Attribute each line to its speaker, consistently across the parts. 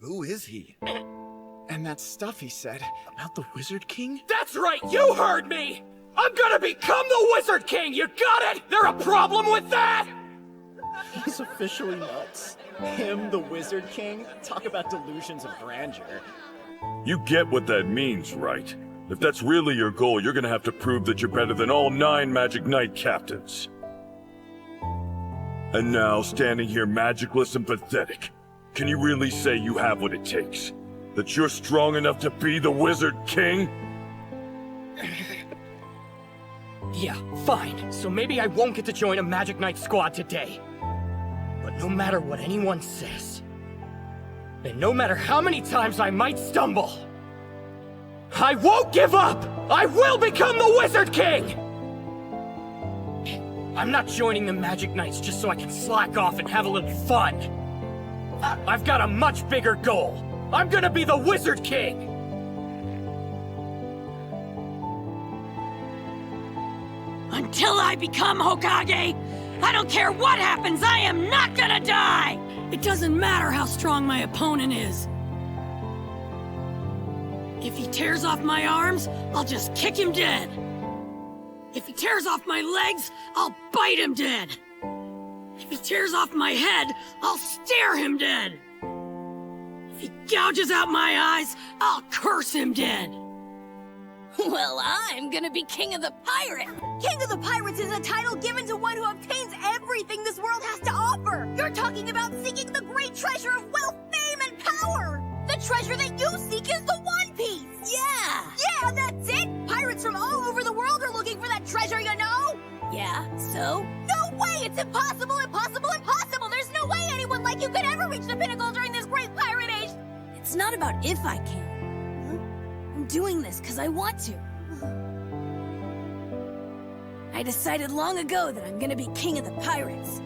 Speaker 1: Who is he?
Speaker 2: And that stuff he said about the Wizard King?
Speaker 3: That's right, you heard me! I'm gonna become the Wizard King, you got it? There a problem with that?
Speaker 2: He's officially nuts. Him, the Wizard King? Talk about delusions of grandeur.
Speaker 4: You get what that means, right? If that's really your goal, you're gonna have to prove that you're better than all 9 Magic Knight captains. And now, standing here magicless and pathetic, can you really say you have what it takes? That you're strong enough to be the Wizard King?
Speaker 3: Yeah, fine. So maybe I won't get to join a Magic Knight squad today. But no matter what anyone says, and no matter how many times I might stumble, I won't give up! I will become the Wizard King! I'm not joining the Magic Knights just so I can slack off and have a little fun. I've got a much bigger goal. I'm gonna be the Wizard King!
Speaker 5: Until I become Hokage, I don't care what happens, I am not gonna die! It doesn't matter how strong my opponent is. If he tears off my arms, I'll just kick him dead. If he tears off my legs, I'll bite him dead. If he tears off my head, I'll stare him dead. If he gouges out my eyes, I'll curse him dead.
Speaker 6: Well, I'm gonna be King of the Pirates!
Speaker 7: King of the Pirates is a title given to one who obtains everything this world has to offer! You're talking about seeking the great treasure of wealth, fame, and power! The treasure that you seek is the One Piece!
Speaker 6: Yeah!
Speaker 7: Yeah, that's it! Pirates from all over the world are looking for that treasure, you know?
Speaker 6: Yeah, so?
Speaker 7: No way! It's impossible, impossible, impossible! There's no way anyone like you could ever reach the pinnacle during this great pirate age!
Speaker 6: It's not about if I can. I'm doing this because I want to. I decided long ago that I'm gonna be King of the Pirates.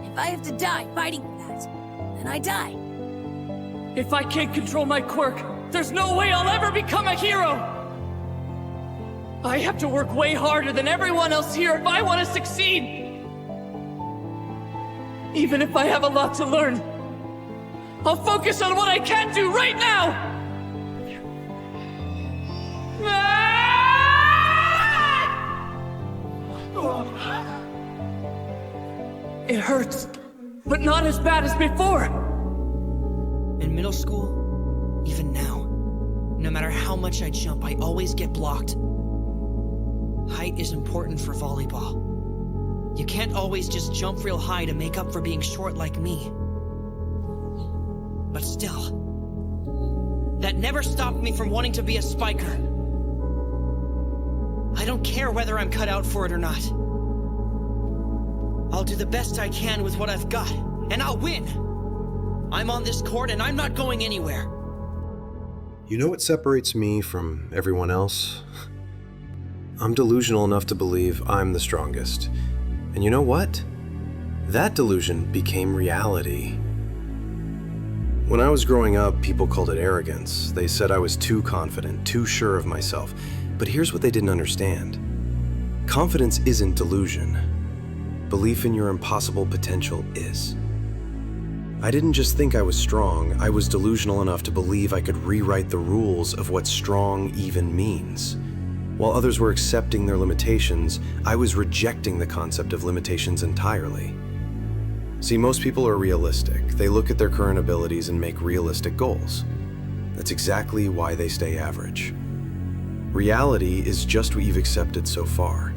Speaker 6: If I have to die fighting for that, then I die.
Speaker 3: If I can't control my quirk, there's no way I'll ever become a hero! I have to work way harder than everyone else here if I want to succeed! Even if I have a lot to learn, I'll focus on what I can do right now! It hurts, but not as bad as before!
Speaker 8: In middle school, even now, no matter how much I jump, I always get blocked. Height is important for volleyball. You can't always just jump real high to make up for being short like me. But still, that never stopped me from wanting to be a spiker. I don't care whether I'm cut out for it or not. I'll do the best I can with what I've got, and I'll win! I'm on this court and I'm not going anywhere.
Speaker 9: You know what separates me from everyone else? I'm delusional enough to believe I'm the strongest. And you know what? That delusion became reality. When I was growing up, people called it arrogance. They said I was too confident, too sure of myself. But here's what they didn't understand. Confidence isn't delusion. Belief in your impossible potential is. I didn't just think I was strong, I was delusional enough to believe I could rewrite the rules of what strong even means. While others were accepting their limitations, I was rejecting the concept of limitations entirely. See, most people are realistic. They look at their current abilities and make realistic goals. That's exactly why they stay average. Reality is just what you've accepted so far.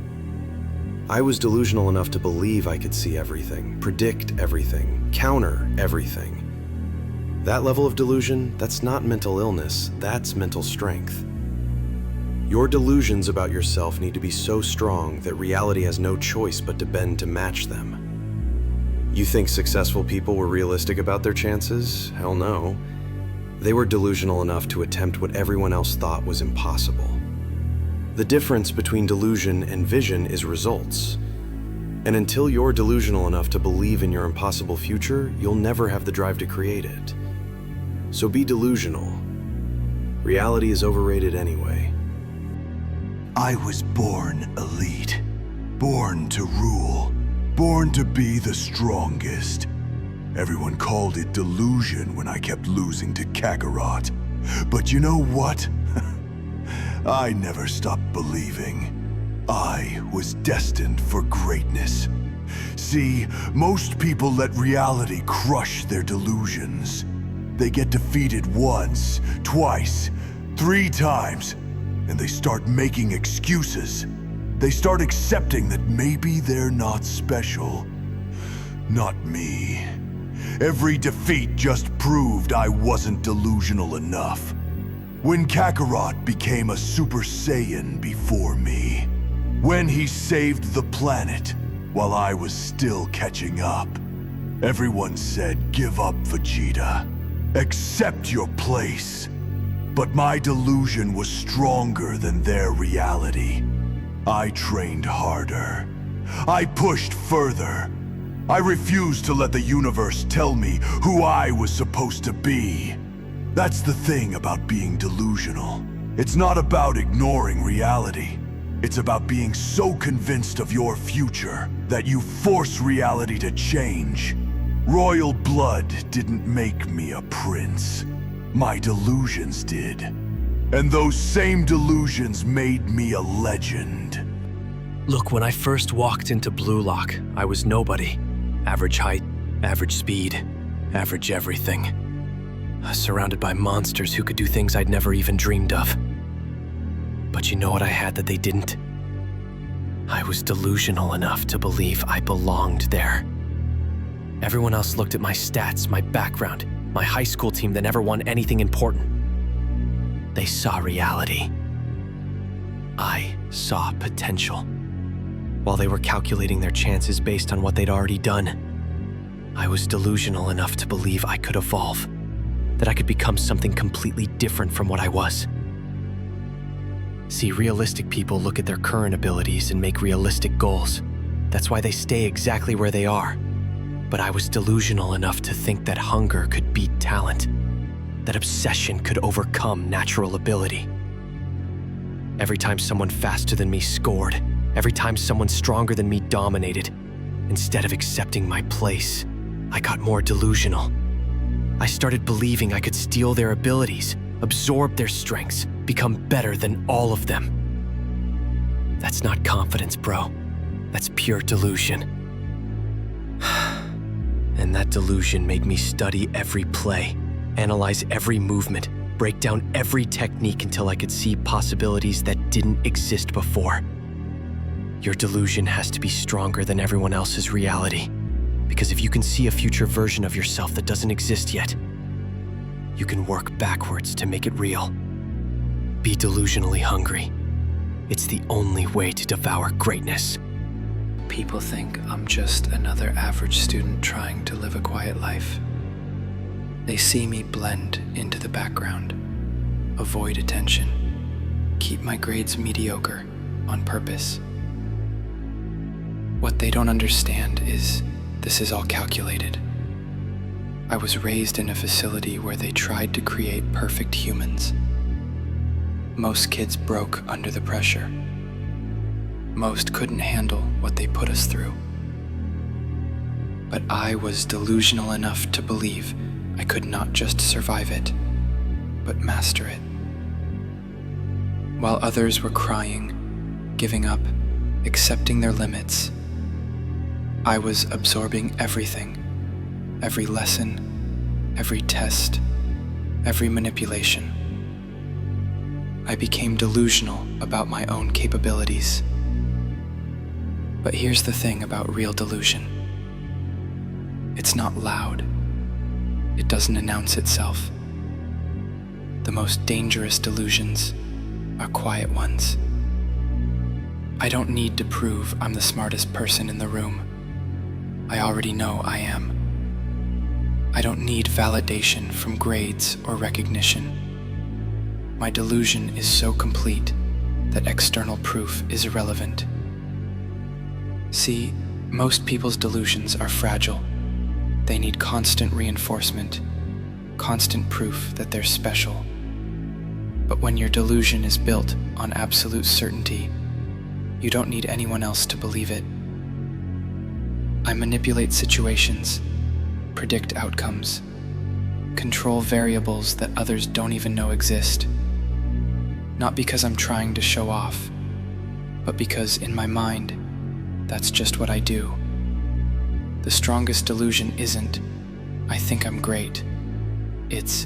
Speaker 9: I was delusional enough to believe I could see everything, predict everything, counter everything. That level of delusion, that's not mental illness, that's mental strength. Your delusions about yourself need to be so strong that reality has no choice but to bend to match them. You think successful people were realistic about their chances? Hell no. They were delusional enough to attempt what everyone else thought was impossible. The difference between delusion and vision is results. And until you're delusional enough to believe in your impossible future, you'll never have the drive to create it. So be delusional. Reality is overrated anyway.
Speaker 10: I was born elite, born to rule, born to be the strongest. Everyone called it delusion when I kept losing to Kakarot. But you know what? I never stopped believing. I was destined for greatness. See, most people let reality crush their delusions. They get defeated once, twice, 3 times, and they start making excuses. They start accepting that maybe they're not special. Not me. Every defeat just proved I wasn't delusional enough. When Kakarot became a Super Saiyan before me, when he saved the planet while I was still catching up, everyone said, "Give up, Vegeta. Accept your place." But my delusion was stronger than their reality. I trained harder. I pushed further. I refused to let the universe tell me who I was supposed to be. That's the thing about being delusional. It's not about ignoring reality. It's about being so convinced of your future that you force reality to change. Royal blood didn't make me a prince. My delusions did. And those same delusions made me a legend.
Speaker 1: Look, when I first walked into Blue Lock, I was nobody. Average height, average speed, average everything. Surrounded by monsters who could do things I'd never even dreamed of. But you know what I had that they didn't? I was delusional enough to believe I belonged there. Everyone else looked at my stats, my background, my high school team that never won anything important. They saw reality. I saw potential. While they were calculating their chances based on what they'd already done, I was delusional enough to believe I could evolve, that I could become something completely different from what I was. See, realistic people look at their current abilities and make realistic goals. That's why they stay exactly where they are. But I was delusional enough to think that hunger could beat talent, that obsession could overcome natural ability. Every time someone faster than me scored, every time someone stronger than me dominated, instead of accepting my place, I got more delusional. I started believing I could steal their abilities, absorb their strengths, become better than all of them. That's not confidence, bro. That's pure delusion. And that delusion made me study every play, analyze every movement, break down every technique until I could see possibilities that didn't exist before. Your delusion has to be stronger than everyone else's reality, because if you can see a future version of yourself that doesn't exist yet, you can work backwards to make it real. Be delusionally hungry. It's the only way to devour greatness.
Speaker 11: People think I'm just another average student trying to live a quiet life. They see me blend into the background, avoid attention, keep my grades mediocre on purpose. What they don't understand is this is all calculated. I was raised in a facility where they tried to create perfect humans. Most kids broke under the pressure. Most couldn't handle what they put us through. But I was delusional enough to believe I could not just survive it, but master it. While others were crying, giving up, accepting their limits, I was absorbing everything, every lesson, every test, every manipulation. I became delusional about my own capabilities. But here's the thing about real delusion. It's not loud. It doesn't announce itself. The most dangerous delusions are quiet ones. I don't need to prove I'm the smartest person in the room. I already know I am. I don't need validation from grades or recognition. My delusion is so complete that external proof is irrelevant. See, most people's delusions are fragile. They need constant reinforcement, constant proof that they're special. But when your delusion is built on absolute certainty, you don't need anyone else to believe it. I manipulate situations, predict outcomes, control variables that others don't even know exist. Not because I'm trying to show off, but because in my mind, that's just what I do. The strongest delusion isn't, I think I'm great. It's,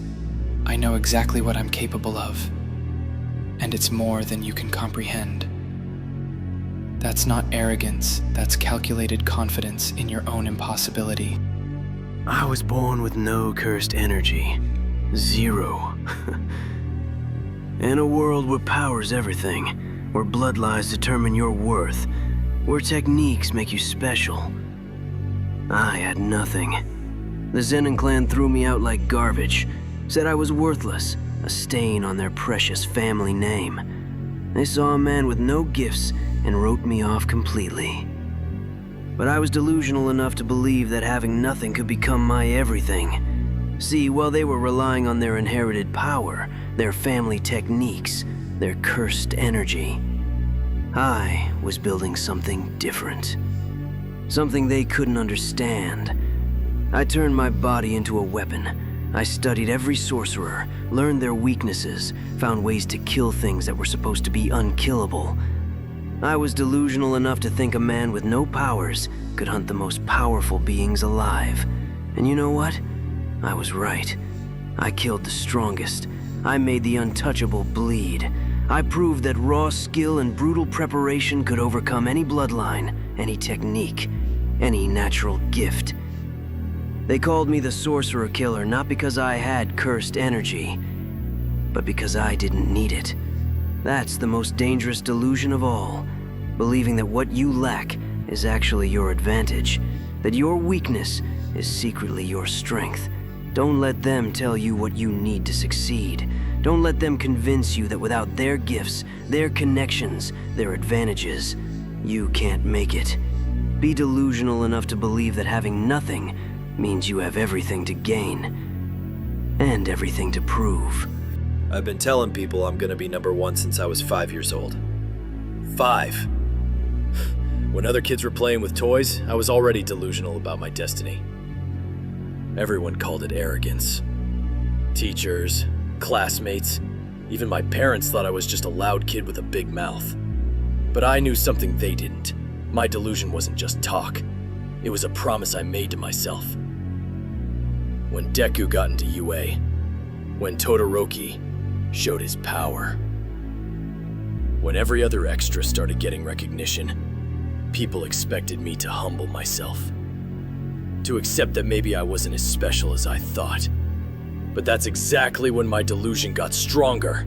Speaker 11: I know exactly what I'm capable of, and it's more than you can comprehend. That's not arrogance, that's calculated confidence in your own impossibility.
Speaker 1: I was born with no cursed energy. Zero. In a world where power's everything, where bloodlines determine your worth, where techniques make you special, I had nothing. The Zenin clan threw me out like garbage, said I was worthless, a stain on their precious family name. They saw a man with no gifts and wrote me off completely. But I was delusional enough to believe that having nothing could become my everything. See, while they were relying on their inherited power, their family techniques, their cursed energy, I was building something different. Something they couldn't understand. I turned my body into a weapon. I studied every sorcerer, learned their weaknesses, found ways to kill things that were supposed to be unkillable. I was delusional enough to think a man with no powers could hunt the most powerful beings alive. And you know what? I was right. I killed the strongest. I made the untouchable bleed. I proved that raw skill and brutal preparation could overcome any bloodline, any technique, any natural gift. They called me the Sorcerer Killer not because I had cursed energy, but because I didn't need it. That's the most dangerous delusion of all, believing that what you lack is actually your advantage, that your weakness is secretly your strength. Don't let them tell you what you need to succeed. Don't let them convince you that without their gifts, their connections, their advantages, you can't make it. Be delusional enough to believe that having nothing means you have everything to gain, and everything to prove.
Speaker 12: I've been telling people I'm gonna be #1 since I was 5 years old. 5. When other kids were playing with toys, I was already delusional about my destiny. Everyone called it arrogance. Teachers, classmates, even my parents thought I was just a loud kid with a big mouth. But I knew something they didn't. My delusion wasn't just talk. It was a promise I made to myself. When Deku got into UA, when Todoroki showed his power, when every other extra started getting recognition, people expected me to humble myself. To accept that maybe I wasn't as special as I thought. But that's exactly when my delusion got stronger.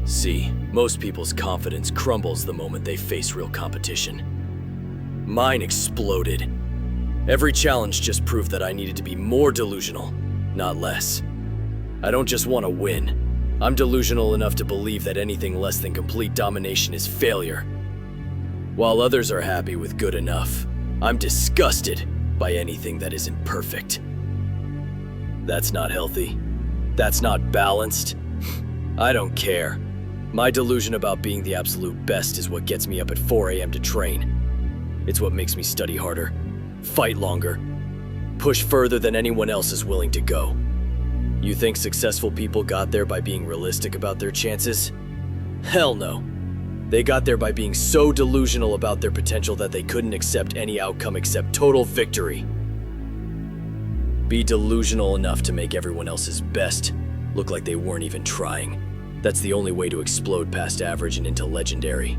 Speaker 12: See, most people's confidence crumbles the moment they face real competition. Mine exploded. Every challenge just proved that I needed to be more delusional, not less. I don't just want to win. I'm delusional enough to believe that anything less than complete domination is failure. While others are happy with good enough, I'm disgusted by anything that isn't perfect. That's not healthy. That's not balanced. I don't care. My delusion about being the absolute best is what gets me up at 4 a.m. to train. It's what makes me study harder, fight longer, push further than anyone else is willing to go. You think successful people got there by being realistic about their chances? Hell no. They got there by being so delusional about their potential that they couldn't accept any outcome except total victory. Be delusional enough to make everyone else's best look like they weren't even trying. That's the only way to explode past average and into legendary.